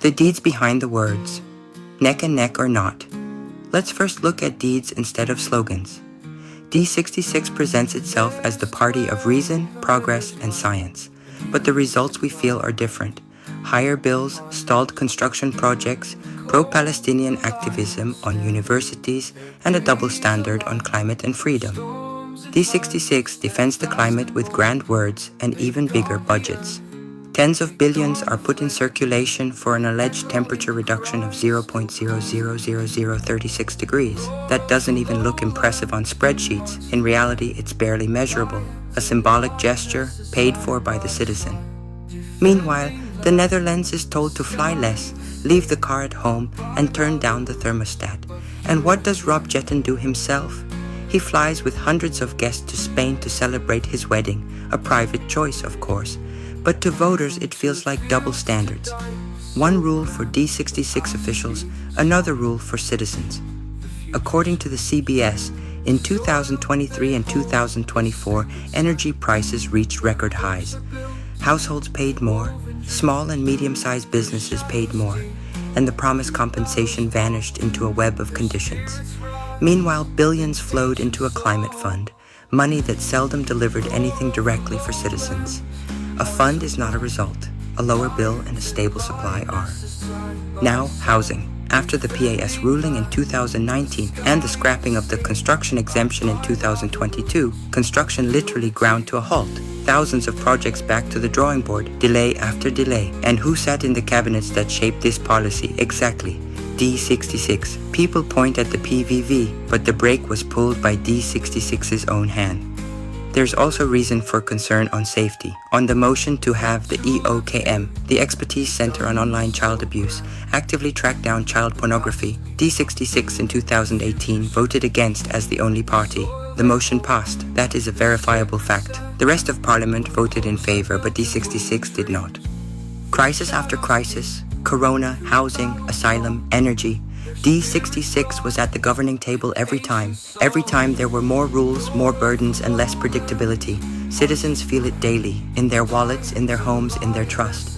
The deeds behind the words. Neck and neck or not. Let's first look at deeds instead of slogans. D66 presents itself as the party of reason, progress, and science. But the results we feel are different. Higher bills, stalled construction projects, pro-Palestinian activism on universities, and a double standard on climate and freedom. D66 defends the climate with grand words and even bigger budgets. Tens of billions are put in circulation for an alleged temperature reduction of 0.000036 degrees. That doesn't even look impressive on spreadsheets. In reality, it's barely measurable. A symbolic gesture paid for by the citizen. Meanwhile, the Netherlands is told to fly less, leave the car at home, and turn down the thermostat. And what does Rob Jetten do himself? He flies with hundreds of guests to Spain to celebrate his wedding, a private choice, of course. But to voters, it feels like double standards. One rule for D66 officials, another rule for citizens. According to the CBS, in 2023 and 2024, energy prices reached record highs. Households paid more, small and medium-sized businesses paid more, and the promised compensation vanished into a web of conditions. Meanwhile, billions flowed into a climate fund, money that seldom delivered anything directly for citizens. A fund is not a result. A lower bill and a stable supply are. Now, housing. After the PAS ruling in 2019 and the scrapping of the construction exemption in 2022, construction literally ground to a halt. Thousands of projects back to the drawing board, delay after delay. And who sat in the cabinets that shaped this policy? Exactly. D66. People point at the PVV, but the brake was pulled by D66's own hand. There's also reason for concern on safety. On the motion to have the EOKM, the Expertise Center on Online Child Abuse, actively track down child pornography, D66 in 2018 voted against as the only party. The motion passed. That is a verifiable fact. The rest of Parliament voted in favor, but D66 did not. Crisis after crisis, corona, housing, asylum, energy. D66 was at the governing table every time. Every time there were more rules, more burdens, and less predictability. Citizens feel it daily, in their wallets, in their homes, in their trust.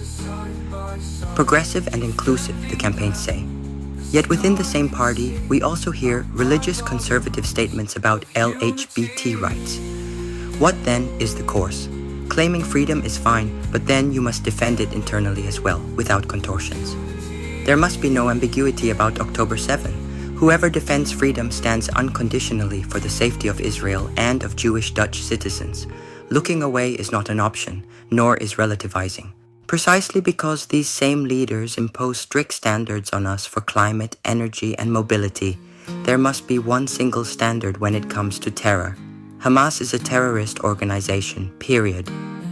Progressive and inclusive, the campaigns say. Yet within the same party, we also hear religious conservative statements about LGBT rights. What then is the course? Claiming freedom is fine, but then you must defend it internally as well, without contortions. There must be no ambiguity about October 7. Whoever defends freedom stands unconditionally for the safety of Israel and of Jewish Dutch citizens. Looking away is not an option, nor is relativizing. Precisely because these same leaders impose strict standards on us for climate, energy, and mobility, there must be one single standard when it comes to terror. Hamas is a terrorist organization, period.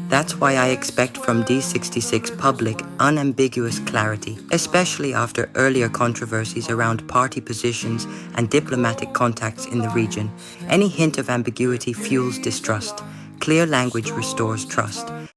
That's why I expect from D66 public, unambiguous clarity, especially after earlier controversies around party positions and diplomatic contacts in the region. Any hint of ambiguity fuels distrust. Clear language restores trust.